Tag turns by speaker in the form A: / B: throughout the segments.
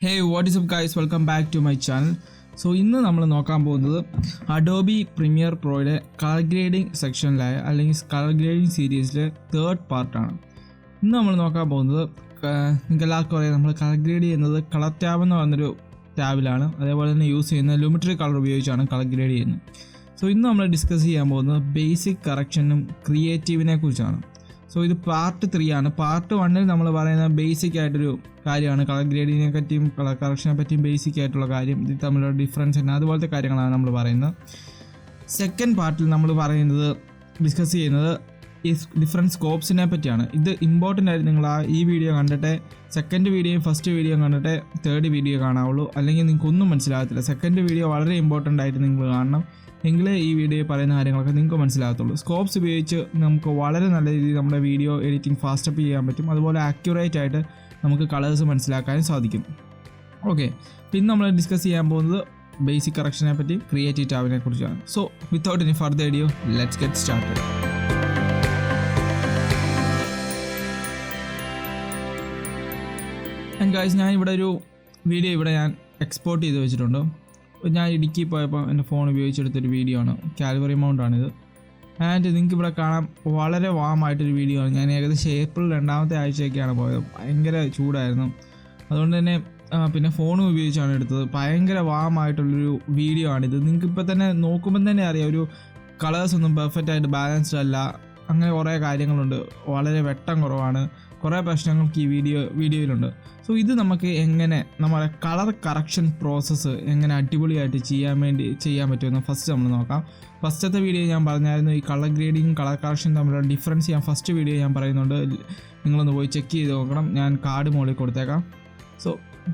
A: Hey, what is up guys? Welcome back to my channel. So ഇന്ന് നമ്മൾ നോക്കാൻ പോകുന്നത് അഡോബി പ്രീമിയർ പ്രോയുടെ കളർ ഗ്രേഡിംഗ് സെക്ഷനിലായ അല്ലെങ്കിൽ കളർ ഗ്രേഡിംഗ് സീരീസിലെ തേർഡ് പാർട്ടാണ്. ഇന്ന് നമ്മൾ നോക്കാൻ പോകുന്നത് നിങ്ങൾക്ക് എല്ലാവർക്കും അറിയാം, നമ്മൾ കളർ ഗ്രേഡ് ചെയ്യുന്നത് കളർ ടാബ് എന്ന് പറഞ്ഞൊരു ടാബിലാണ്. അതേപോലെ തന്നെ യൂസ് ചെയ്യുന്ന ലുമിറ്ററി കളർ ഉപയോഗിച്ചാണ് കളർ ഗ്രേഡ് ചെയ്യുന്നത്. സോ ഇന്ന് നമ്മൾ ഡിസ്കസ് ചെയ്യാൻ പോകുന്നത് ബേസിക് കറക്ഷനും ക്രിയേറ്റീവിനെ കുറിച്ചാണ്. സോ ഇത് പാർട്ട് 3 ആണ്. പാർട്ട് 1 നമ്മൾ പറയുന്ന ബേസിക് ആയിട്ടൊരു കാര്യമാണ്, കളർ ഗ്രേഡിങ്ങിനെ പറ്റിയും കളർ കറക്ഷനെ പറ്റിയും ബേസിക് ആയിട്ടുള്ള കാര്യം, ഇത് തമ്മിലുള്ള ഡിഫറൻസ് തന്നെ അതുപോലത്തെ കാര്യങ്ങളാണ് നമ്മൾ പറയുന്നത്. സെക്കൻഡ് പാർട്ടിൽ നമ്മൾ പറയുന്നത് ഡിസ്കസ് ചെയ്യുന്നത് ഈ ഡിഫറെൻറ്റ് സ്കോപ്സിനെ പറ്റിയാണ്. ഇത് ഇമ്പോർട്ടൻ്റ് ആയിട്ട് നിങ്ങൾ ഈ വീഡിയോ കണ്ടിട്ട് സെക്കൻഡ് വീഡിയോയും ഫസ്റ്റ് വീഡിയോ കണ്ടിട്ട് തേർഡ് വീഡിയോ കാണാവുള്ളൂ, അല്ലെങ്കിൽ നിങ്ങൾക്ക് ഒന്നും മനസ്സിലാകത്തില്ല. സെക്കൻഡ് വീഡിയോ വളരെ ഇമ്പോർട്ടൻ്റ് ആയിട്ട് നിങ്ങൾ കാണണം, എങ്കിലേ ഈ വീഡിയോയിൽ പറയുന്ന കാര്യങ്ങളൊക്കെ നിങ്ങൾക്ക് മനസ്സിലാകത്തുള്ളൂ. സ്കോപ്സ് ഉപയോഗിച്ച് നമുക്ക് വളരെ നല്ല രീതിയിൽ നമ്മുടെ വീഡിയോ എഡിറ്റിംഗ് ഫാസ്റ്റപ്പ് ചെയ്യാൻ പറ്റും. അതുപോലെ ആക്യുറേറ്റ് ആയിട്ട് നമുക്ക് കളേഴ്സ് മനസ്സിലാക്കാനും സാധിക്കും. ഓക്കെ, പിന്നെ നമ്മൾ ഡിസ്കസ് ചെയ്യാൻ പോകുന്നത് ബേസിക് കറക്ഷനെ പറ്റി ക്രിയേറ്റീവ് ടാബിനെ കുറിച്ചാണ്. So without any further video let's get started. And guys, ഞാൻ ഇവിടെ ഒരു വീഡിയോ ഞാൻ എക്സ്പോർട്ട് ചെയ്ത് വെച്ചിട്ടുണ്ട്. ഞാൻ ഇടുക്കി പോയപ്പോൾ എൻ്റെ ഫോൺ ഉപയോഗിച്ചെടുത്തൊരു വീഡിയോ ആണ്, കാൽവറി മൗണ്ടാണിത്. ആൻഡ് നിങ്ങൾക്ക് ഇവിടെ കാണാം, വളരെ വാമായിട്ടൊരു വീഡിയോ ആണ്. ഞാൻ ഏകദേശം ഏപ്രിൽ 2ാമത്തെ ആഴ്ചയൊക്കെയാണ് പോയത്. ഭയങ്കര ചൂടായിരുന്നു, അതുകൊണ്ട് തന്നെ പിന്നെ ഫോണും ഉപയോഗിച്ചാണ് എടുത്തത്. ഭയങ്കര വാമായിട്ടുള്ളൊരു വീഡിയോ ആണിത്. നിങ്ങൾക്ക് ഇപ്പോൾ തന്നെ നോക്കുമ്പം തന്നെ അറിയാം, ഒരു കളേഴ്സ് ഒന്നും പെർഫെക്റ്റ് ആയിട്ട് ബാലൻസ്ഡ് അല്ല, അങ്ങനെ കുറേ കാര്യങ്ങളുണ്ട്, വളരെ വെട്ടം കുറവാണ്, കുറേ പ്രശ്നങ്ങൾക്ക് ഈ വീഡിയോയിലുണ്ട്. സോ ഇത് നമുക്ക് എങ്ങനെ നമ്മുടെ കളർ കറക്ഷൻ പ്രോസസ്സ് എങ്ങനെ അടിപൊളിയായിട്ട് ചെയ്യാൻ പറ്റുമെന്ന് ഫസ്റ്റ് നമ്മൾ നോക്കാം. ഫസ്റ്റത്തെ വീഡിയോ ഞാൻ പറഞ്ഞായിരുന്നു, ഈ കളർ ഗ്രേഡിങ്ങും കളർ കറക്ഷൻ തമ്മിലുള്ള ഡിഫറൻസ് ഞാൻ ഫസ്റ്റ് വീഡിയോ ഞാൻ പറയുന്നുണ്ട്, നിങ്ങളൊന്ന് പോയി ചെക്ക് ചെയ്ത് നോക്കണം. ഞാൻ കാർഡ് മുകളിൽ കൊടുത്തേക്കാം. So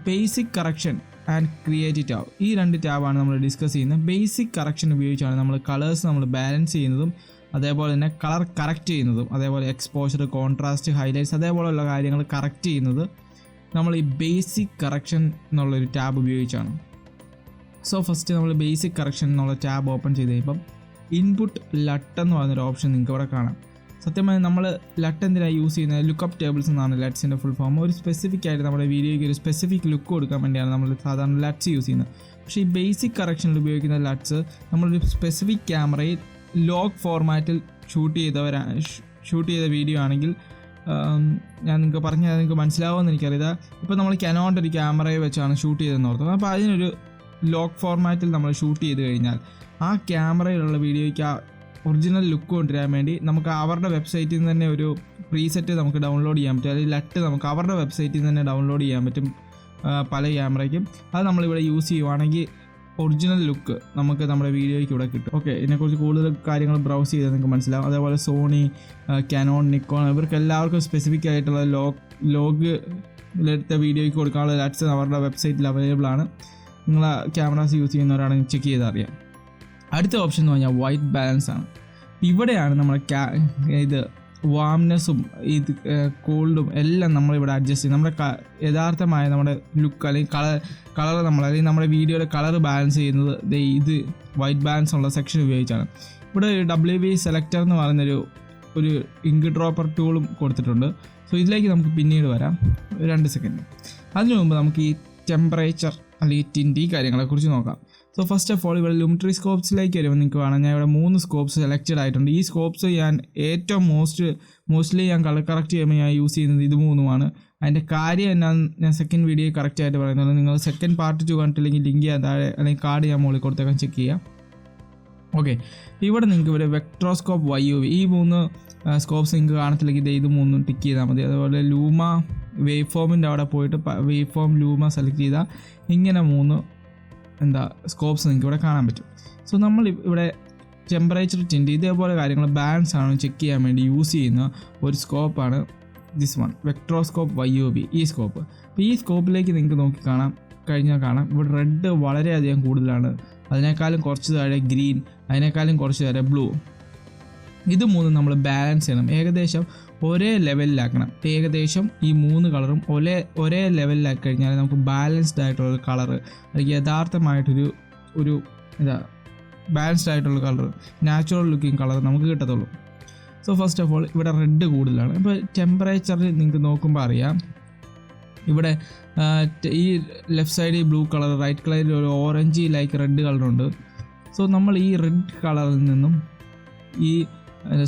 A: basic correction and creative tab, ഈ 2 ടാബാണ് നമ്മൾ ഡിസ്കസ് ചെയ്യുന്നത്. ബേസിക് കറക്ഷൻ ഉപയോഗിച്ചാണ് നമ്മൾ കളേഴ്സ് നമ്മൾ ബാലൻസ് ചെയ്യുന്നതും അതേപോലെ തന്നെ കളർ കറക്റ്റ് ചെയ്യുന്നതും, അതേപോലെ എക്സ്പോഷർ, കോൺട്രാസ്റ്റ്, ഹൈലൈറ്റ്സ് അതേപോലെയുള്ള കാര്യങ്ങൾ കറക്റ്റ് ചെയ്യുന്നത് നമ്മൾ ഈ ബേസിക് കറക്ഷൻ എന്നുള്ളൊരു ടാബ് ഉപയോഗിച്ചാണ്. സോ ഫസ്റ്റ് നമ്മൾ ബേസിക് കറക്ഷൻ എന്നുള്ള ടാബ് ഓപ്പൺ ചെയ്ത് കഴിയുമ്പം ഇൻപുട്ട് ലട്ട് എന്ന് പറഞ്ഞൊരു ഓപ്ഷൻ നിങ്ങൾക്ക് ഇവിടെ കാണാം. സത്യമായി നമ്മൾ ലട്ട് എന്തിനാണ് യൂസ് ചെയ്യുന്നത്? ലുക്കപ്പ് ടേബിൾസ് എന്നാണ് ലട്സിൻ്റെ ഫുൾ ഫോം. ഒരു സ്പെസിഫിക് ആയിട്ട് നമ്മുടെ വീഡിയോയ്ക്ക് ഒരു സ്പെസിഫിക് ലുക്ക് കൊടുക്കാൻ വേണ്ടിയാണ് നമ്മൾ സാധാരണ ലട്സ് യൂസ് ചെയ്യുന്നത്. പക്ഷേ ഈ ബേസിക് കറക്ഷനിൽ ഉപയോഗിക്കുന്ന ലട്സ് നമ്മളൊരു സ്പെസിഫിക് ക്യാമറയിൽ ലോഗ് ഫോർമാറ്റിൽ ഷൂട്ട് ചെയ്ത വീഡിയോ ആണെങ്കിൽ, ഞാൻ നിങ്ങൾക്ക് പറഞ്ഞാൽ നിങ്ങൾക്ക് മനസ്സിലാവുമെന്ന് എനിക്കറിയാം. ഇപ്പോൾ നമ്മൾ കനോണിൻ്റെ ഒരു ക്യാമറയെ വെച്ചാണ് ഷൂട്ട് ചെയ്തതെന്ന് ഓർത്തത്. അപ്പോൾ അതിനൊരു ലോഗ് ഫോർമാറ്റിൽ നമ്മൾ ഷൂട്ട് ചെയ്ത് കഴിഞ്ഞാൽ ആ ക്യാമറയിലുള്ള വീഡിയോയ്ക്ക് ആ ഒറിജിനൽ ലുക്ക് കൊണ്ടുവരാൻ വേണ്ടി നമുക്ക് അവരുടെ വെബ്സൈറ്റിൽ നിന്ന് തന്നെ ഒരു പ്രീസെറ്റ് നമുക്ക് ഡൗൺലോഡ് ചെയ്യാൻ പറ്റും. അല്ലെങ്കിൽ ലട്ട് നമുക്ക് അവരുടെ വെബ്സൈറ്റിൽ നിന്ന് തന്നെ ഡൗൺലോഡ് ചെയ്യാൻ പറ്റും പല ക്യാമറയ്ക്കും. അത് നമ്മളിവിടെ യൂസ് ചെയ്യുവാണെങ്കിൽ ഒറിജിനൽ ലുക്ക് നമുക്ക് നമ്മുടെ വീഡിയോയ്ക്ക് ഇവിടെ കിട്ടും. ഓക്കെ, ഇതിനെക്കുറിച്ച് കൂടുതൽ കാര്യങ്ങൾ ബ്രൗസ് ചെയ്താൽ നിങ്ങൾക്ക് മനസ്സിലാവും. അതേപോലെ സോണി, കാനോൺ, നിക്കോൺ ഇവർക്ക് എല്ലാവർക്കും സ്പെസിഫിക് ആയിട്ടുള്ള ലോഗിലെടുത്ത വീഡിയോയ്ക്ക് കൊടുക്കാനുള്ള ലട്സ് അവരുടെ വെബ്സൈറ്റിൽ അവൈലബിൾ ആണ്. നിങ്ങൾ ക്യാമറാസ് യൂസ് ചെയ്യുന്നവരാണെങ്കിൽ ചെക്ക് ചെയ്ത് അറിയാം. അടുത്ത ഓപ്ഷൻ എന്ന് പറഞ്ഞാൽ വൈറ്റ് ബാലൻസ് ആണ്. ഇവിടെയാണ് നമ്മൾ ഇത് വാംനെസ്സും ഇത് കോൾഡും എല്ലാം നമ്മളിവിടെ അഡ്ജസ്റ്റ് ചെയ്യും. നമ്മുടെ യഥാർത്ഥമായ നമ്മുടെ ലുക്ക് അല്ലെങ്കിൽ കളർ അല്ലെങ്കിൽ നമ്മുടെ വീഡിയോയുടെ കളർ ബാലൻസ് ചെയ്യുന്നത് ഇത് വൈറ്റ് ബാലൻസ് ഉള്ള സെക്ഷൻ ഉപയോഗിച്ചാണ്. ഇവിടെ WB സെലക്ടർ എന്ന് പറയുന്നൊരു ഇങ്ക് ഡ്രോപ്പർ ടൂളും കൊടുത്തിട്ടുണ്ട്. സോ ഇതിലേക്ക് നമുക്ക് പിന്നീട് വരാം, 2 സെക്കൻഡ്. അതിനു മുമ്പ് നമുക്ക് ഈ ടെമ്പറേച്ചർ അല്ലെങ്കിൽ ടിൻറ്റ് ഈ കാര്യങ്ങളെക്കുറിച്ച് നോക്കാം. സോ ഫസ്റ്റ് ഓഫ് ഓൾ ഇവിടെ ലുമിറ്ററി സ്കോപ്സിലേക്ക് വരുമ്പോൾ നിങ്ങൾക്ക് കാണാം, ഞാൻ ഇവിടെ 3 സ്കോപ്സ് സെലക്റ്റഡ് ആയിട്ടുണ്ട്. ഈ സ്കോപ്സ് ഞാൻ ഏറ്റവും മോസ്റ്റ്ലി ഞാൻ കളർ കറക്റ്റ് ചെയ്യുമ്പോൾ ഞാൻ യൂസ് ചെയ്യുന്നത് ഇത് 3 അതിൻ്റെ കാര്യം എന്നാന്ന് ഞാൻ സെക്കൻഡ് വീഡിയോ കറക്റ്റ് ആയിട്ട് പറയുന്നത്. നിങ്ങൾ സെക്കൻഡ് പാർട്ട് 2 കണ്ടില്ലെങ്കിൽ ലിങ്ക് ചെയ്യാൻ താഴെ അല്ലെങ്കിൽ കാർഡ് ഞാൻ മുകളിൽ കൊടുത്തേക്കാൻ ചെക്ക് ചെയ്യാം. ഓക്കെ, ഇവിടെ നിങ്ങൾക്ക് ഇവിടെ വെക്ട്രോസ്കോപ്പ് YUV ഈ 3 സ്കോപ്സ് നിങ്ങൾക്ക് കാണത്തില്ലെങ്കിൽ ഇത് 3 ടിക്ക് ചെയ്താൽ മതി. അതുപോലെ ലൂമ വേവ് ഫോമിൻ്റെ അവിടെ പോയിട്ട് വേവ് ഫോം ലൂമ സെലക്ട് ചെയ്താൽ ഇങ്ങനെ 3 സ്കോപ്സ് നിങ്ങൾക്ക് ഇവിടെ കാണാൻ പറ്റും. സോ നമ്മൾ ഇവിടെ ടെമ്പറേച്ചർ ടിൻറ്റ് ഇതേപോലെ കാര്യങ്ങൾ ബാലൻസ് ആണോ ചെക്ക് ചെയ്യാൻ വേണ്ടി യൂസ് ചെയ്യുന്ന ഒരു സ്കോപ്പാണ് ദിസ് വൺ, വെക്ട്രോസ്കോപ്പ് YUV ഈ സ്കോപ്പ്. അപ്പോൾ ഈ സ്കോപ്പിലേക്ക് നിങ്ങൾക്ക് നോക്കി കാണാം ഇവിടെ റെഡ് വളരെയധികം കൂടുതലാണ്, അതിനേക്കാളും കുറച്ച് താഴെ ഗ്രീൻ, അതിനേക്കാളും കുറച്ച് താഴെ ബ്ലൂ. ഇത് 3 നമ്മൾ ബാലൻസ് ചെയ്യണം, ഏകദേശം ഒരേ ലെവലിലാക്കണം. ഏകദേശം ഈ 3 കളറും ഒരേ ലെവലിലാക്കി കഴിഞ്ഞാൽ നമുക്ക് ബാലൻസ്ഡ് ആയിട്ടുള്ള കളറ് അല്ലെങ്കിൽ യഥാർത്ഥമായിട്ടൊരു ബാലൻസ്ഡ് ആയിട്ടുള്ള കളർ, നാച്ചുറൽ ലുക്കിംഗ് കളർ നമുക്ക് കിട്ടത്തുള്ളൂ. സോ ഫസ്റ്റ് ഓഫ് ഓൾ ഇവിടെ റെഡ് കൂടുതലാണ്. ഇപ്പോൾ ടെമ്പറേച്ചറിൽ നിങ്ങൾക്ക് നോക്കുമ്പോൾ അറിയാം ഇവിടെ ഈ ലെഫ്റ്റ് സൈഡിൽ ബ്ലൂ കളർ, റൈറ്റ് കളറിൽ ഒരു ഓറഞ്ച് ലൈക്ക് റെഡ് കളറുണ്ട്. സോ നമ്മൾ ഈ റെഡ് കളറിൽ നിന്നും ഈ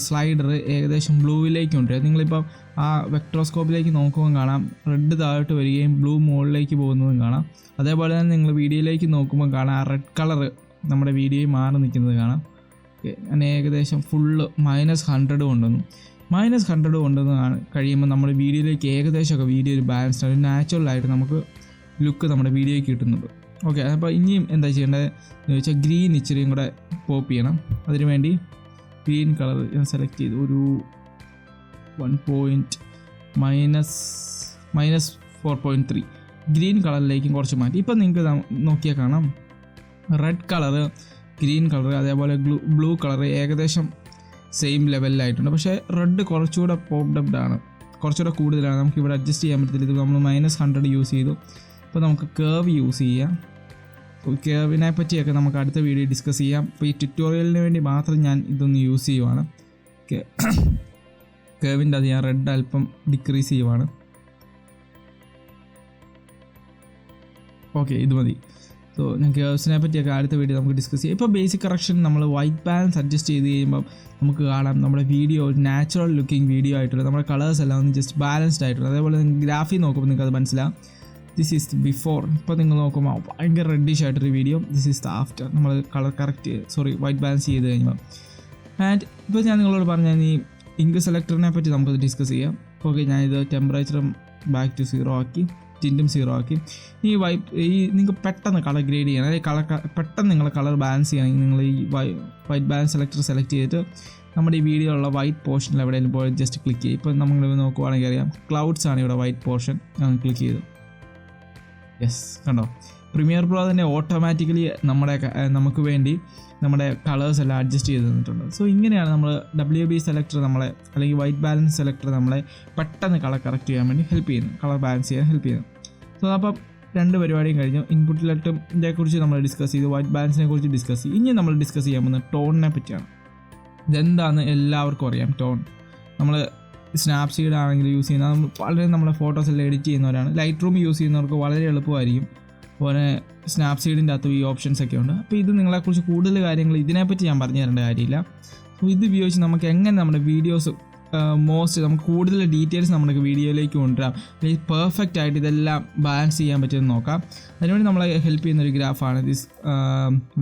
A: സ്ലൈഡർ ഏകദേശം ബ്ലൂവിലേക്ക് കൊണ്ടുവരിക. നിങ്ങളിപ്പം ആ വെക്ട്രോസ്കോപ്പിലേക്ക് നോക്കുമ്പോൾ കാണാം റെഡ് താഴോട്ട് വരികയും ബ്ലൂ മുകളിലേക്ക് പോകുന്നതും കാണാം. അതേപോലെ തന്നെ നിങ്ങൾ വീഡിയോയിലേക്ക് നോക്കുമ്പോൾ കാണാം ആ റെഡ് കളർ നമ്മുടെ വീഡിയോയിൽ മാറി നിൽക്കുന്നത് കാണാം. ഓക്കെ, ഞാൻ ഏകദേശം ഫുള്ള് -100 കൊണ്ടുവന്നു. -100 കൊണ്ടുവന്ന് കഴിയുമ്പോൾ നമ്മുടെ വീഡിയോയിലേക്ക് ഏകദേശമൊക്കെ വീഡിയോ ഒരു ബാലൻസ്ഡ് ഒരു നാച്ചുറലായിട്ട് നമുക്ക് ലുക്ക് നമ്മുടെ വീഡിയോയ്ക്ക് കിട്ടുന്നുണ്ട്. ഓക്കെ, അപ്പോൾ ഇനിയും എന്താ ചെയ്യേണ്ടത് എന്ന് ചോദിച്ചാൽ ഗ്രീൻ ഇച്ചിരിയും കൂടെ പോപ്പ് ചെയ്യണം. അതിനുവേണ്ടി ഗ്രീൻ കളർ ഞാൻ സെലക്ട് ചെയ്തു. ഒരു 1 -4.3 ഗ്രീൻ കളറിലേക്കും കുറച്ച് മാറ്റി. ഇപ്പം നിങ്ങൾക്ക് നോക്കിയാൽ കാണാം റെഡ് കളറ്, ഗ്രീൻ കളർ, അതേപോലെ ബ്ലൂ കളർ ഏകദേശം സെയിം ലെവലിലായിട്ടുണ്ട്. പക്ഷേ റെഡ് കുറച്ചുകൂടെ പോപ്ഡ് ആണ്, കുറച്ചുകൂടെ കൂടുതലാണ്. നമുക്കിവിടെ അഡ്ജസ്റ്റ് ചെയ്യാൻ പറ്റത്തില്ല. ഇത് നമ്മൾ -100 യൂസ് ചെയ്തു. ഇപ്പോൾ നമുക്ക് കേർവ് യൂസ് ചെയ്യാം. കേർവിനെ പറ്റിയൊക്കെ നമുക്ക് അടുത്ത വീഡിയോ ഡിസ്കസ് ചെയ്യാം. ഇപ്പോൾ ഈ ട്യൂട്ടോറിയലിന് വേണ്ടി മാത്രം ഞാൻ ഇതൊന്ന് യൂസ് ചെയ്യുവാണ്. കേർവിൻ്റെ അത് ഞാൻ റെഡ് അല്പം ഡിക്രീസ് ചെയ്യുവാണ്. ഓക്കെ, ഇത് മതി. സോ ഞാൻ കേർവ്സിനെ പറ്റിയൊക്കെ അടുത്ത വീഡിയോ നമുക്ക് ഡിസ്കസ് ചെയ്യാം. ഇപ്പോൾ ബേസിക് കറക്ഷൻ നമ്മൾ വൈറ്റ് ബാലൻസ് അഡ്ജസ്റ്റ് ചെയ്ത് കഴിയുമ്പം നമുക്ക് കാണാം നമ്മുടെ വീഡിയോ ഒരു നാച്ചുറൽ ലുക്കിംഗ് വീഡിയോ ആയിട്ടുള്ള നമ്മുടെ കളേഴ്സ് എല്ലാം ഒന്ന് ജസ്റ്റ് ബാലൻസ്ഡ് ആയിട്ടുള്ള. അതേപോലെ ഗ്രാഫിൽ നോക്കുമ്പോൾ നിങ്ങൾക്ക് അത് മനസ്സിലാവും. This is the before. ഇപ്പോൾ നിങ്ങൾ നോക്കുമ്പോൾ ഭയങ്കര റെഡിഷ് ആയിട്ടൊരു video. This is the after. നമ്മൾ കളർ വൈറ്റ് ബാലൻസ് ചെയ്ത് കഴിയുമ്പോൾ. ആൻഡ് ഇപ്പോൾ ഞാൻ നിങ്ങളോട് പറഞ്ഞാൽ ഈ ഇങ്ക് സെലക്ടറിനെ പറ്റി നമുക്കത് ഡിസ്കസ് ചെയ്യാം. ഓക്കെ, ഞാനിത് ടെമ്പറേച്ചറും ബാക്ക് ടു 0 ആക്കി, ടിൻറ്റും 0 ആക്കി. ഈ നിങ്ങൾക്ക് പെട്ടെന്ന് കളർ ഗ്രേഡ് ചെയ്യണം, അല്ലെങ്കിൽ പെട്ടെന്ന് നിങ്ങൾ കളർ ബാലൻസ് ചെയ്യണമെങ്കിൽ നിങ്ങൾ ഈ വൈറ്റ് ബാലൻസ് സെലക്ടർ സെലക്ട് ചെയ്തിട്ട് നമ്മുടെ ഈ വീഡിയോ ഉള്ള വൈറ്റ് പോർഷനിൽ എവിടെയെങ്കിലും പോയി ജസ്റ്റ് ക്ലിക്ക് ചെയ്യും. ഇപ്പോൾ നമ്മൾ നോക്കുവാണെങ്കിൽ അറിയാം ക്ലൗഡ്സ് ആണ് ഇവിടെ വൈറ്റ് പോർഷൻ. ഞാൻ ക്ലിക്ക് ചെയ്തു. യെസ്, കണ്ടോ പ്രീമിയർ പ്രോ തന്നെ ഓട്ടോമാറ്റിക്കലി നമുക്ക് വേണ്ടി നമ്മുടെ കളേഴ്സ് എല്ലാം അഡ്ജസ്റ്റ് ചെയ്ത് തന്നിട്ടുണ്ട്. സോ ഇങ്ങനെയാണ് നമ്മൾ WB സെലക്ടർ അല്ലെങ്കിൽ വൈറ്റ് ബാലൻസ് സെലക്ടർ നമ്മളെ പെട്ടെന്ന് കളർ കറക്റ്റ് ചെയ്യാൻ വേണ്ടി ഹെൽപ്പ് ചെയ്യുന്നു, കളർ ബാലൻസ് ചെയ്യാൻ ഹെൽപ്പ് ചെയ്യുന്നു. സോ അപ്പം 2 പരിപാടിയും കഴിഞ്ഞു. ഇൻപുട്ട് ലെറ്ററിനെ കുറിച്ച് നമ്മൾ ഡിസ്കസ് ചെയ്തു, വൈറ്റ് ബാലൻസിനെ കുറിച്ച് ഡിസ്കസ് ചെയ്തു. ഇനി നമ്മൾ ഡിസ്കസ് ചെയ്യാൻ പോകുന്നത് ടോണിനെ പറ്റിയാണ്. ഇതെന്താണെന്ന് എല്ലാവർക്കും അറിയാം. ടോൺ നമ്മൾ സ്നാപ്സീഡ് ആണെങ്കിൽ യൂസ് ചെയ്യുന്നത് വളരെ നമ്മളെ ഫോട്ടോസ് എല്ലാം എഡിറ്റ് ചെയ്യുന്നവരാണ്. ലൈറ്റ് റൂം യൂസ് ചെയ്യുന്നവർക്ക് വളരെ എളുപ്പമായിരിക്കും. അതുപോലെ സ്നാപ്സീഡിൻ്റെ അകത്ത് ഈ ഓപ്ഷൻസ് ഒക്കെ ഉണ്ട്. അപ്പോൾ ഇത് നിങ്ങളെക്കുറിച്ച് കൂടുതൽ കാര്യങ്ങൾ ഇതിനെപ്പറ്റി ഞാൻ പറഞ്ഞു തരേണ്ട കാര്യമില്ല. അപ്പോൾ ഇത് ഉപയോഗിച്ച് നമുക്ക് എങ്ങനെ നമ്മുടെ വീഡിയോസ് നമുക്ക് കൂടുതൽ ഡീറ്റെയിൽസ് നമ്മുടെ വീഡിയോയിലേക്ക് കൊണ്ടുവരാം, അല്ലെങ്കിൽ പെർഫെക്റ്റ് ആയിട്ട് ഇതെല്ലാം ബാലൻസ് ചെയ്യാൻ പറ്റുമെന്ന് നോക്കാം. അതിനുവേണ്ടി നമ്മളെ ഹെൽപ്പ് ചെയ്യുന്നൊരു ഗ്രാഫാണ് ദിസ്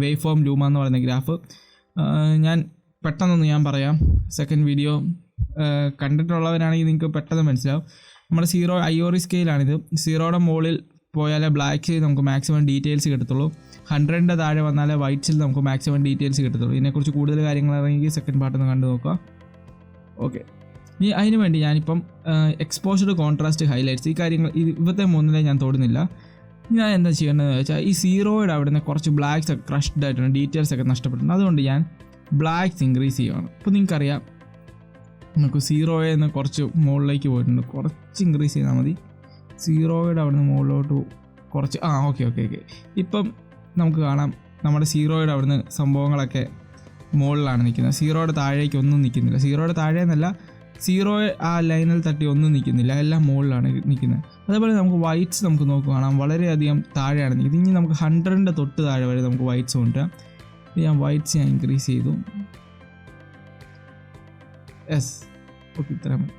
A: വേവ് ഫോം ലൂമ എന്ന് പറയുന്ന ഗ്രാഫ്. ഞാൻ പെട്ടെന്നൊന്ന് ഞാൻ പറയാം. സെക്കൻഡ് വീഡിയോ കണ്ടിട്ടുള്ളവരാണെങ്കിൽ നിങ്ങൾക്ക് പെട്ടെന്ന് മനസ്സിലാവും. നമ്മുടെ 0 IORI സ്കെയിലാണിത്. 0യുടെ മുകളിൽ പോയാലേ ബ്ലാക്ക്സിൽ നമുക്ക് മാക്സിമം ഡീറ്റെയിൽസ് കിട്ടത്തുള്ളൂ. 100ൻ്റെ താഴെ വന്നാലേ വൈറ്റ്സിൽ നമുക്ക് മാക്സിമം ഡീറ്റെയിൽസ് കിട്ടത്തുള്ളൂ. ഇതിനെക്കുറിച്ച് കൂടുതൽ കാര്യങ്ങൾ അറിയെങ്കിൽ സെക്കൻഡ് പാർട്ടൊന്ന് കണ്ടു നോക്കുക. ഓക്കെ, ഇനി അതിന് വേണ്ടി ഞാനിപ്പം എക്സ്പോഷർ, കോൺട്രാസ്റ്റ്, ഹൈലൈറ്റ്സ് ഈ കാര്യങ്ങൾ ഇവത്തെ 3 ഞാൻ തൊടുന്നില്ല. ഞാൻ എന്താ ചെയ്യേണ്ടതെന്ന് വെച്ചാൽ ഈ 0യുടെ അവിടെ നിന്ന് കുറച്ച് ബ്ലാക്ക്സ് ഒക്കെ ക്രഷ്ഡ് ആയിട്ടുണ്ട്, ഡീറ്റെയിൽസ് ഒക്കെ നഷ്ടപ്പെട്ടിട്ടുണ്ട്. അതുകൊണ്ട് ഞാൻ ബ്ലാക്ക്സ് ഇൻക്രീസ് ചെയ്യുകയാണ്. ഇപ്പോൾ നിങ്ങൾക്കറിയാം നമുക്ക് 0യിൽ നിന്ന് കുറച്ച് മുകളിലേക്ക് പോയിട്ടുണ്ട്, കുറച്ച് ഇൻക്രീസ് ചെയ്താൽ മതി. 0യുടെ അവിടെ നിന്ന് മുകളിലോട്ട് കുറച്ച് ഓക്കെ. ഇപ്പം നമുക്ക് കാണാം നമ്മുടെ 0യുടെ അവിടെ നിന്ന് സംഭവങ്ങളൊക്കെ മുകളിലാണ് നിൽക്കുന്നത്. 0യുടെ താഴേക്ക് ഒന്നും നിൽക്കുന്നില്ല. 0യുടെ താഴെ എന്നല്ല, 0 ആ ലൈനിൽ തട്ടി ഒന്നും നിൽക്കുന്നില്ല, എല്ലാം മുകളിലാണ് നിൽക്കുന്നത്. അതേപോലെ നമുക്ക് വൈറ്റ്സ് നമുക്ക് നോക്കുകയാണെങ്കിൽ വളരെയധികം താഴെയാണ് നിൽക്കുന്നത്. ഇനി നമുക്ക് 100ൻ്റെ തൊട്ട് താഴെ വരെ നമുക്ക് വൈറ്റ്സ് കൊണ്ടുവരാം. ഞാൻ വൈറ്റ്സ് ഇൻക്രീസ് ചെയ്തു. യെസ്, ഓക്കെ, ഇത്ര മതി.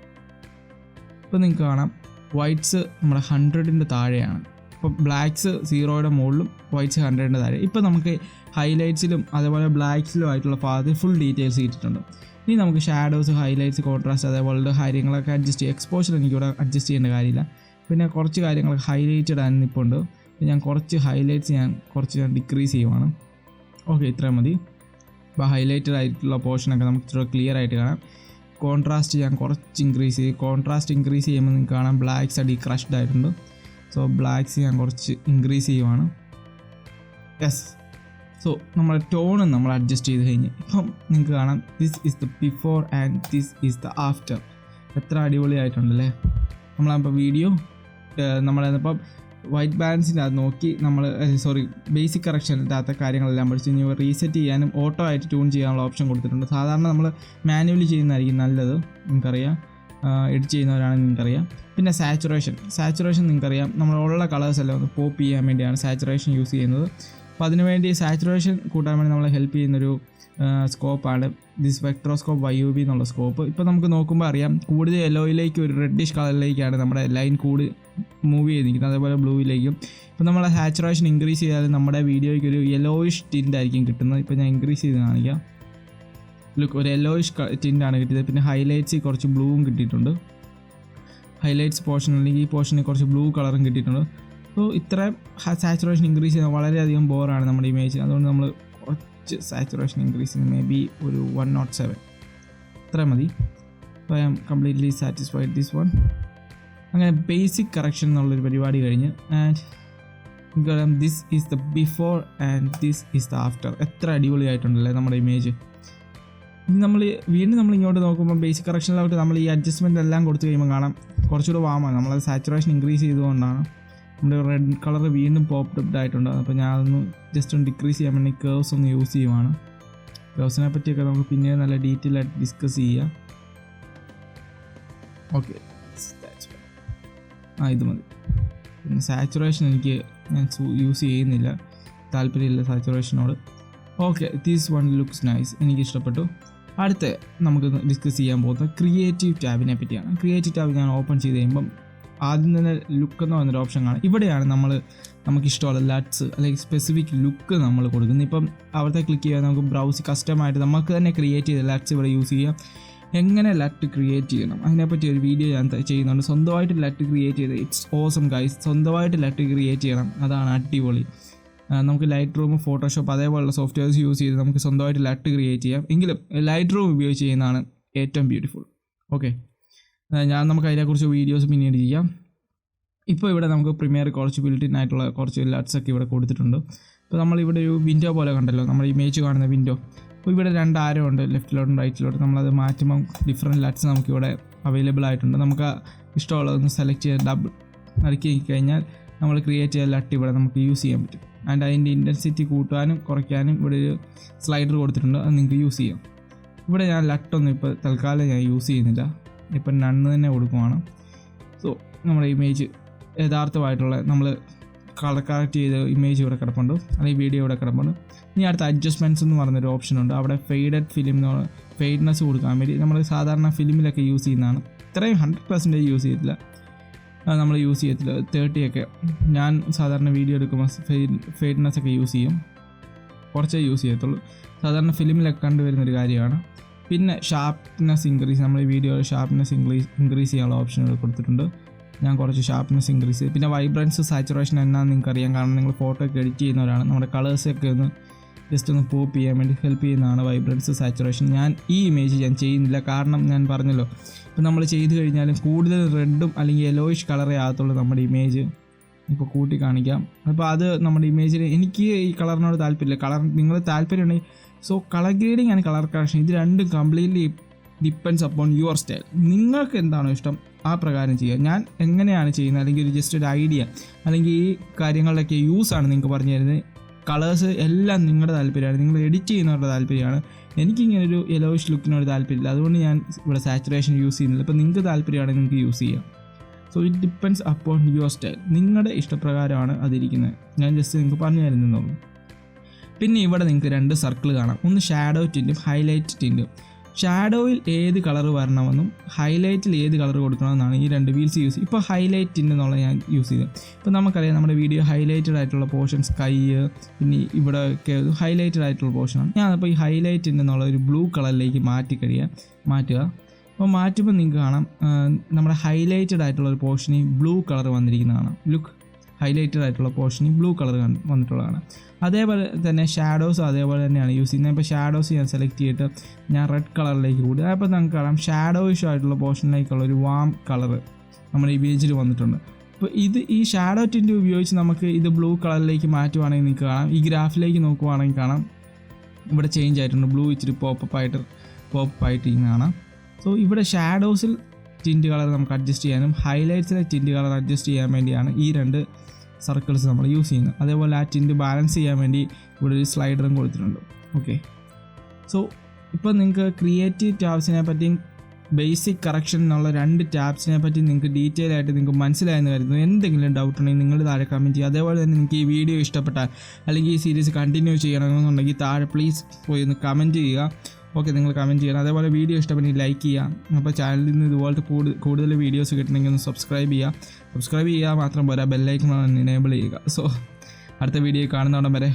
A: ഇപ്പോൾ നിങ്ങൾക്ക് കാണാം വൈറ്റ്സ് നമ്മുടെ 100ൻ്റെ താഴെയാണ്. ഇപ്പോൾ ബ്ലാക്ക്സ് 0യുടെ മുകളിലും വൈറ്റ്സ് 100ൻ്റെ താഴെ. ഇപ്പോൾ നമുക്ക് ഹൈലൈറ്റ്സിലും അതേപോലെ ബ്ലാക്ക്സിലും ആയിട്ടുള്ള ഭാഗത്ത് ഫുൾ ഡീറ്റെയിൽസ് കിട്ടിയിട്ടുണ്ട്. ഇനി നമുക്ക് ഷാഡോസ്, ഹൈലൈറ്റ്സ്, കോൺട്രാസ്റ്റ് അതേപോലത്തെ കാര്യങ്ങളൊക്കെ അഡ്ജസ്റ്റ് ചെയ്യും. എക്സ്പോഷർ എനിക്കിവിടെ അഡ്ജസ്റ്റ് ചെയ്യേണ്ട കാര്യമില്ല. പിന്നെ കുറച്ച് കാര്യങ്ങളൊക്കെ ഹൈലൈറ്റഡ് ആനിപ്പുണ്ട്. ഞാൻ കുറച്ച് ഹൈലൈറ്റ്സ് ഞാൻ ഡിക്രീസ് ചെയ്യുവാണ്. ഓക്കെ, ഇത്രയും മതി. അപ്പോൾ ഹൈലൈറ്റഡ് ആയിട്ടുള്ള പോർഷനൊക്കെ നമുക്ക് ഇത്ര ക്ലിയർ ആയിട്ട് കാണാം. കോൺട്രാസ്റ്റ് ഞാൻ കുറച്ച് ഇൻക്രീസ് ചെയ്യും. കോൺട്രാസ്റ്റ് ഇൻക്രീസ് ചെയ്യുമ്പോൾ നിങ്ങൾക്ക് കാണാം ബ്ലാക്ക്സ് അടി ക്രഷ്ഡ് ആയിട്ടുണ്ട്. സോ ബ്ലാക്ക്സ് ഞാൻ കുറച്ച് ഇൻക്രീസ് ചെയ്യുവാണ്. യെസ്, സോ നമ്മുടെ ടോണും നമ്മൾ അഡ്ജസ്റ്റ് ചെയ്ത് കഴിഞ്ഞ് ഇപ്പം നിങ്ങൾക്ക് കാണാം this is the before and this is the after. എത്ര അടിപൊളിയായിട്ടുണ്ടല്ലേ. നമ്മളപ്പോൾ വീഡിയോ നമ്മളിപ്പം വൈറ്റ് ബാലൻസിൻ്റെ അത് നോക്കി നമ്മൾ ബേസിക് കറക്ഷൻ്റെ അകത്തെ കാര്യങ്ങളെല്ലാം പഠിച്ച് ഇനി റീസെറ്റ് ചെയ്യാനും ഓട്ടോ ആയിട്ട് ട്യൂൺ ചെയ്യാനുള്ള ഓപ്ഷൻ കൊടുത്തിട്ടുണ്ട്. സാധാരണ നമ്മൾ മാനുവലി ചെയ്യുന്നതായിരിക്കും നല്ലത്, നമുക്കറിയാം. എഡിറ്റ് ചെയ്യുന്നവരാണെന്ന് നിങ്ങൾക്കറിയാം. പിന്നെ സാച്ചുറേഷൻ നിങ്ങൾക്കറിയാം, നമ്മളുള്ള കളേഴ്സ് എല്ലാം ഒന്ന് പോപ്പ് ചെയ്യാൻ വേണ്ടിയാണ് സാച്ചുറേഷൻ യൂസ് ചെയ്യുന്നത്. അപ്പോൾ അതിനുവേണ്ടി സാച്ചുറേഷൻ കൂട്ടാൻ വേണ്ടി നമ്മളെ ഹെൽപ്പ് ചെയ്യുന്നൊരു സ്കോപ്പാണ് ദിസ് വെക്ട്രോസ്കോപ്പ് YUV എന്നുള്ള സ്കോപ്പ്. ഇപ്പോൾ നമുക്ക് നോക്കുമ്പോൾ അറിയാം, കൂടുതൽ യെല്ലോയിലേക്ക് ഒരു റെഡിഷ് കളറിലേക്കാണ് നമ്മുടെ ലൈൻ മൂവ് ചെയ്തിരിക്കുന്നത്, അതേപോലെ ബ്ലൂവിലേക്കും. ഇപ്പോൾ നമ്മൾ സാച്ചുറേഷൻ ഇൻക്രീസ് ചെയ്താൽ നമ്മുടെ വീഡിയോയ്ക്ക് ഒരു യെല്ലോയിഷ് ടിൻ്റ് ആയിരിക്കും കിട്ടുന്നത്. ഇപ്പോൾ ഞാൻ ഇൻക്രീസ് ചെയ്ത് കാണിക്കാം. ലുക്ക്, ഒരു യെല്ലോയിഷ് ടിൻ്റാണ് കിട്ടിയത്. പിന്നെ ഹൈലൈറ്റ്സിൽ കുറച്ച് ബ്ലൂവും കിട്ടിയിട്ടുണ്ട്. ഹൈലൈറ്റ്സ് പോർഷൻ അല്ലെങ്കിൽ ഈ പോർഷനിൽ കുറച്ച് ബ്ലൂ കളറും കിട്ടിയിട്ടുണ്ട്. സോ ഇത്രയും സാച്ചുറേഷൻ ഇൻക്രീസ് ചെയ്യുന്നത് വളരെയധികം ബോറാണ് നമ്മുടെ ഇമേജ്. അതുകൊണ്ട് നമ്മൾ കുറച്ച് സാച്ചുറേഷൻ ഇൻക്രീസ് ചെയ്യുന്നത് മേ ബി ഒരു 107 ഇത്ര മതി. So I am completely satisfied this one. അങ്ങനെ ബേസിക് കറക്ഷൻ എന്നുള്ളൊരു പരിപാടി കഴിഞ്ഞ്, and this is the before and this is the after. എത്ര അടിപൊളിയായിട്ടുണ്ടല്ലേ നമ്മുടെ ഇമേജ്. ഇനി നമ്മൾ ഇങ്ങോട്ട് നോക്കുമ്പോൾ ബേസിക് കറക്ഷനിലോട്ട് നമ്മൾ ഈ അഡ്ജസ്റ്റ്മെൻ്റ് എല്ലാം കൊടുത്തു കഴിയുമ്പോൾ കാണാം കുറച്ചുകൂടെ വാമാണ്. നമ്മളത് സാച്ചുറേഷൻ ഇൻക്രീസ് ചെയ്തുകൊണ്ടാണ് നമ്മുടെ റെഡ് കളർ വീണ്ടും പോപ്ഡ് ആയിട്ടുണ്ട്. അപ്പോൾ ഞാൻ അതൊന്ന് ജസ്റ്റ് ഒന്ന് ഡിക്രീസ് ചെയ്യാൻ വേണ്ടി കേർവ്സ് ഒന്ന് യൂസ് ചെയ്യുവാണ്. കേർവ്സിനെ പറ്റിയൊക്കെ നമുക്ക് പിന്നീട് നല്ല ഡീറ്റെയിൽ ആയിട്ട് ഡിസ്കസ് ചെയ്യാം. ഓക്കെ, ഇത് മതി. പിന്നെ സാച്ചുറേഷൻ ഞാൻ യൂസ് ചെയ്യുന്നില്ല, താല്പര്യമില്ല സാച്ചുറേഷനോട്. Okay, this one looks nice, എനിക്ക് ഇഷ്ടപ്പെട്ടു. അടുത്ത നമുക്ക് ഡിസ്കസ് ചെയ്യാൻ പോകുന്നത് ക്രിയേറ്റീവ് ടാബിനെ പറ്റിയാണ്. ക്രിയേറ്റീവ് ടാബ് ഞാൻ ഓപ്പൺ ചെയ്ത് കഴിയുമ്പം ആദ്യം തന്നെ ലുക്ക് എന്ന് പറയുന്നൊരു ഓപ്ഷൻ കാണാം. ഇവിടെയാണ് നമുക്കിഷ്ടമുള്ള ലട്ട്സ് അല്ലെങ്കിൽ സ്പെസിഫിക് ലുക്ക് നമ്മൾ കൊടുക്കുന്നത്. ഇപ്പം അവിടുത്തെ ക്ലിക്ക് ചെയ്യാൻ നമുക്ക് ബ്രൗസ് കസ്റ്റമായിട്ട് നമുക്ക് തന്നെ ക്രിയേറ്റ് ചെയ്ത ലട്ട്സ് ഇവിടെ യൂസ് ചെയ്യാം. എങ്ങനെ ലട്ട് ക്രിയേറ്റ് ചെയ്യണം അതിനെപ്പറ്റി ഒരു വീഡിയോ ഞാൻ ചെയ്യുന്നുണ്ട്. സ്വന്തമായിട്ട് ലട്ട് ക്രിയേറ്റ് ചെയ്ത് ഇറ്റ്സ് ഓസം ഗൈസ്. സ്വന്തമായിട്ട് ലട്ട് ക്രിയേറ്റ് ചെയ്യണം, അതാണ് അടിപൊളി. നമുക്ക് ലൈറ്റ് റൂം, ഫോട്ടോഷോപ്പ് അതേപോലുള്ള സോഫ്റ്റ്വെയർസ് യൂസ് ചെയ്ത് നമുക്ക് സ്വന്തമായിട്ട് ലട്ട് ക്രിയേറ്റ് ചെയ്യാം. എങ്കിലും ലൈറ്റ് റൂം ഉപയോഗിച്ച് ചെയ്യുന്നതാണ് ഏറ്റവും ബ്യൂട്ടിഫുൾ. ഓക്കെ, നമുക്ക് അതിനെക്കുറിച്ച് വീഡിയോസ് പിന്നീട് ചെയ്യാം. ഇപ്പോൾ ഇവിടെ നമുക്ക് പ്രീമിയർ കുറച്ച് ബിൽറ്റിൻ ആയിട്ടുള്ള കുറച്ച് ലട്ട്സൊക്കെ ഇവിടെ കൊടുത്തിട്ടുണ്ട്. ഇപ്പോൾ നമ്മളിവിടെ ഒരു വിൻഡോ പോലെ കണ്ടല്ലോ, നമ്മൾ ഇമേജ് കാണുന്ന വിൻഡോ. അപ്പോൾ ഇവിടെ 2 ആരോ ഉണ്ട്, ലെഫ്റ്റിലോട്ടും റൈറ്റിലോട്ടും. നമ്മളത് മാറ്റുമ്പം ഡിഫറെൻറ്റ് ലട്ട്സ് നമുക്കിവിടെ അവൈലബിൾ ആയിട്ടുണ്ട്. നമുക്ക് ഇഷ്ടമുള്ളതൊന്ന് സെലക്ട് ചെയ്ത് ഡബിൾ നറുക്കി കഴിഞ്ഞാൽ നമ്മൾ ക്രിയേറ്റ് ചെയ്ത ലട്ട് ഇവിടെ നമുക്ക് യൂസ് ചെയ്യാൻ പറ്റും. ആൻഡ് അതിൻ്റെ ഇൻറ്റൻസിറ്റി കൂട്ടാനും കുറയ്ക്കാനും ഇവിടെ ഒരു സ്ലൈഡർ കൊടുത്തിട്ടുണ്ട്, അത് നിങ്ങൾക്ക് യൂസ് ചെയ്യാം. ഇവിടെ ഞാൻ ലട്ടൊന്നും ഇപ്പോൾ തൽക്കാലം ഞാൻ യൂസ് ചെയ്യുന്നില്ല, ഇപ്പം നണ്ണ് തന്നെ കൊടുക്കുവാണ്. സോ നമ്മുടെ ഇമേജ് യഥാർത്ഥമായിട്ടുള്ള നമ്മൾ കളർ കറക്റ്റ് ചെയ്ത് ഇമേജ് ഇവിടെ കിടപ്പുണ്ട്, അല്ലെങ്കിൽ വീഡിയോ ഇവിടെ കിടപ്പുണ്ട്. ഇനി അടുത്ത അഡ്ജസ്റ്റ്മെൻറ്റ്സ് എന്ന് പറഞ്ഞൊരു ഓപ്ഷനുണ്ട്. അവിടെ ഫെയ്ഡ്നെസ് കൊടുക്കാൻ വേണ്ടി നമ്മൾ സാധാരണ ഫിലിമിലൊക്കെ യൂസ് ചെയ്യുന്നതാണ്. ഇത്രയും 100% യൂസ് ചെയ്യത്തില്ല, നമ്മൾ യൂസ് ചെയ്യത്തില്ല. 30 ഞാൻ സാധാരണ വീഡിയോ എടുക്കുമ്പോൾ ഫെയ്ഡ്നെസ് ഒക്കെ യൂസ് ചെയ്യും, കുറച്ചേ യൂസ് ചെയ്യത്തുള്ളൂ. സാധാരണ ഫിലിമിലൊക്കെ കണ്ടുവരുന്നൊരു കാര്യമാണ്. പിന്നെ ഷാർപ്നെസ് ഇൻക്രീസ്, നമ്മൾ ഈ വീഡിയോയിൽ ഷാർപ്നെസ് ഇൻക്രീസ് ചെയ്യാനുള്ള ഓപ്ഷനുകൾ കൊടുത്തിട്ടുണ്ട്. ഞാൻ കുറച്ച് ഷാർപ്നെസ് ഇൻക്രീസ് ചെയ്ത്, പിന്നെ വൈബ്രൻസ് സാച്ചുറേഷൻ എന്നാന്ന് നിങ്ങൾക്കറിയാം, കാരണം നിങ്ങൾ ഫോട്ടോ ഒക്കെ എഡിറ്റ് ചെയ്യുന്നവരാണ്. നമ്മുടെ കളേഴ്സൊക്കെ ഒന്ന് ജസ്റ്റ് ഒന്ന് പോപ്പ് ചെയ്യാൻ വേണ്ടി ഹെൽപ്പ് ചെയ്യുന്നതാണ് വൈബ്രൻസ് സാച്ചുറേഷൻ. ഞാൻ ഈ ഇമേജ് ഞാൻ ചെയ്യുന്നില്ല, കാരണം ഞാൻ പറഞ്ഞല്ലോ, ഇപ്പോൾ നമ്മൾ ചെയ്ത് കഴിഞ്ഞാലും കൂടുതൽ റെഡും അല്ലെങ്കിൽ യെല്ലോയിഷ് കളറേ ആകത്തുള്ളൂ നമ്മുടെ ഇമേജ്. ഇപ്പോൾ കൂട്ടി കാണിക്കാം. അപ്പോൾ അത് നമ്മുടെ ഇമേജിൽ എനിക്ക് ഈ കളറിനോട് താല്പര്യമില്ല. നിങ്ങൾ താല്പര്യമുണ്ടെങ്കിൽ so colour grading and colour correction ഇത് രണ്ടും completely depends upon your style. നിങ്ങൾക്ക് എന്താണോ ഇഷ്ടം ആ പ്രകാരം ചെയ്യുക. ഞാൻ എങ്ങനെയാണ് ചെയ്യുന്നത് അല്ലെങ്കിൽ ജസ്റ്റ് ഒരു ഐഡിയ അല്ലെങ്കിൽ ഈ കാര്യങ്ങളുടെയൊക്കെ യൂസാണ് നിങ്ങൾക്ക് പറഞ്ഞു തരുന്നത്. കളേഴ്സ് എല്ലാം നിങ്ങളുടെ താല്പര്യമാണ്, നിങ്ങൾ എഡിറ്റ് ചെയ്യുന്നവരുടെ താല്പര്യമാണ്. എനിക്കിങ്ങനെ ഒരു യെലോയിഷ് ലുക്കിനോട് താല്പര്യമില്ല, അതുകൊണ്ട് ഞാൻ ഇവിടെ സാച്ചുറേഷൻ യൂസ് ചെയ്യുന്നില്ല. ഇപ്പോൾ നിങ്ങൾക്ക് താല്പര്യമാണെങ്കിൽ നിങ്ങൾക്ക് യൂസ് ചെയ്യാം. So it depends upon your style. നിങ്ങളുടെ ഇഷ്ടപ്രകാരമാണ് അതിരിക്കുന്നത്. ഞാൻ ജസ്റ്റ് നിങ്ങൾക്ക് പറഞ്ഞു തരുന്നുള്ളൂ. പിന്നെ ഇവിടെ നിങ്ങൾക്ക് 2 സർക്കിൾ കാണാം. ഒന്ന് ഷാഡോ ടിൻറ്റും ഹൈലൈറ്റ് ടിൻറ്റും. ഷാഡോയിൽ ഏത് കളർ വരണമെന്നും ഹൈലൈറ്റിൽ ഏത് കളർ കൊടുക്കണമെന്നാണ് ഈ 2 വീൽസ് യൂസ് ചെയ്യുക. ഇപ്പോൾ ഹൈലൈറ്റ് ടിൻ്റ് എന്നുള്ള ഞാൻ യൂസ് ചെയ്തത്. ഇപ്പോൾ നമുക്കറിയാം നമ്മുടെ വീഡിയോ ഹൈലൈറ്റഡ് ആയിട്ടുള്ള പോർഷൻ സ്കൈ, പിന്നെ ഇവിടെയൊക്കെ ഹൈലൈറ്റഡ് ആയിട്ടുള്ള പോർഷനാണ്. ഞാനപ്പോൾ ഈ ഹൈലൈറ്റ് ടിൻ്റ് എന്നുള്ള ഒരു ബ്ലൂ കളറിലേക്ക് മാറ്റുക. അപ്പോൾ മാറ്റുമ്പോൾ നിങ്ങൾക്ക് കാണാം നമ്മുടെ ഹൈലൈറ്റഡ് ആയിട്ടുള്ള ഒരു പോർഷനിൽ ബ്ലൂ കളർ വന്നിരിക്കുന്നത് കാണാം. ലുക്ക്, ഹൈലൈറ്റഡ് ആയിട്ടുള്ള പോർഷനിൽ ബ്ലൂ കളർ വന്നിട്ടുള്ളതാണ്. അതേപോലെ തന്നെ ഷാഡോസ് അതേപോലെ തന്നെയാണ് യൂസ് ചെയ്യുന്നത്. ഇപ്പോൾ ഷാഡോസ് ഞാൻ സെലക്ട് ചെയ്തിട്ട് ഞാൻ റെഡ് കളറിലേക്ക് കൂടുക. അപ്പോൾ നമുക്ക് കാണാം ഷാഡോയിഷ് ആയിട്ടുള്ള പോർഷനിലേക്കുള്ള ഒരു വാം കളർ നമ്മുടെ ഇമേജിൽ വന്നിട്ടുണ്ട്. അപ്പോൾ ഈ ഷാഡോ ടിൻ്റ് ഉപയോഗിച്ച് നമുക്ക് ഇത് ബ്ലൂ കളറിലേക്ക് മാറ്റുവാണെങ്കിൽ നിങ്ങൾക്ക് കാണാം. ഈ ഗ്രാഫിലേക്ക് നോക്കുവാണെങ്കിൽ കാണാം ഇവിടെ ചേഞ്ച് ആയിട്ടുണ്ട്. ബ്ലൂ ഇച്ചിരി പോപ്പ് ആയിട്ട് ഇങ്ങനെ കാണാം. സോ ഇവിടെ ഷാഡോസിൽ ടിൻറ്റ് കളർ നമുക്ക് അഡ്ജസ്റ്റ് ചെയ്യാനും ഹൈലൈറ്റ്സിലെ ടിൻറ്റ് കളർ അഡ്ജസ്റ്റ് ചെയ്യാൻ വേണ്ടിയാണ് ഈ 2 സർക്കിൾസ് നമ്മൾ യൂസ് ചെയ്യുന്നത്. അതേപോലെ ആ ടിൻറ്റ് ബാലൻസ് ചെയ്യാൻ വേണ്ടി ഇവിടെ ഒരു സ്ലൈഡറും കൊടുത്തിട്ടുണ്ട്. ഓക്കെ, സോ ഇപ്പോൾ നിങ്ങൾക്ക് ക്രിയേറ്റീവ് ടാബ്സിനെ പറ്റിയും ബേസിക് കറക്ഷൻ എന്നുള്ള 2 ടാബ്സിനെ പറ്റി നിങ്ങൾക്ക് ഡീറ്റെയിൽ ആയിട്ട് നിങ്ങൾക്ക് മനസ്സിലായെന്ന് കരുതുന്നു. എന്തെങ്കിലും ഡൗട്ട് ഉണ്ടെങ്കിൽ നിങ്ങൾ താഴെ കമൻറ്റ് ചെയ്യുക. അതേപോലെ തന്നെ നിങ്ങൾക്ക് ഈ വീഡിയോ ഇഷ്ടപ്പെട്ടാൽ അല്ലെങ്കിൽ ഈ സീരീസ് കണ്ടിന്യൂ ചെയ്യണമെന്നുണ്ടെങ്കിൽ താഴെ പ്ലീസ് പോയി ഒന്ന് കമൻറ്റ് ചെയ്യുക. ഓക്കെ, നിങ്ങൾ കമൻറ്റ് ചെയ്യണം. അതേപോലെ വീഡിയോ ഇഷ്ടപ്പെട്ടെങ്കിൽ ലൈക്ക് ചെയ്യുക. അപ്പോൾ ചാനലിൽ നിന്ന് ഇതുപോലത്തെ കൂടുതൽ വീഡിയോസ് കിട്ടണമെങ്കിൽ ഒന്ന് സബ്സ്ക്രൈബ് ചെയ്യുക മാത്രം പോരാ, ബെല്ലൈക്കൺ എനേബിൾ ചെയ്യുക. സോ അടുത്ത വീഡിയോ കാണുന്നോടം വരെ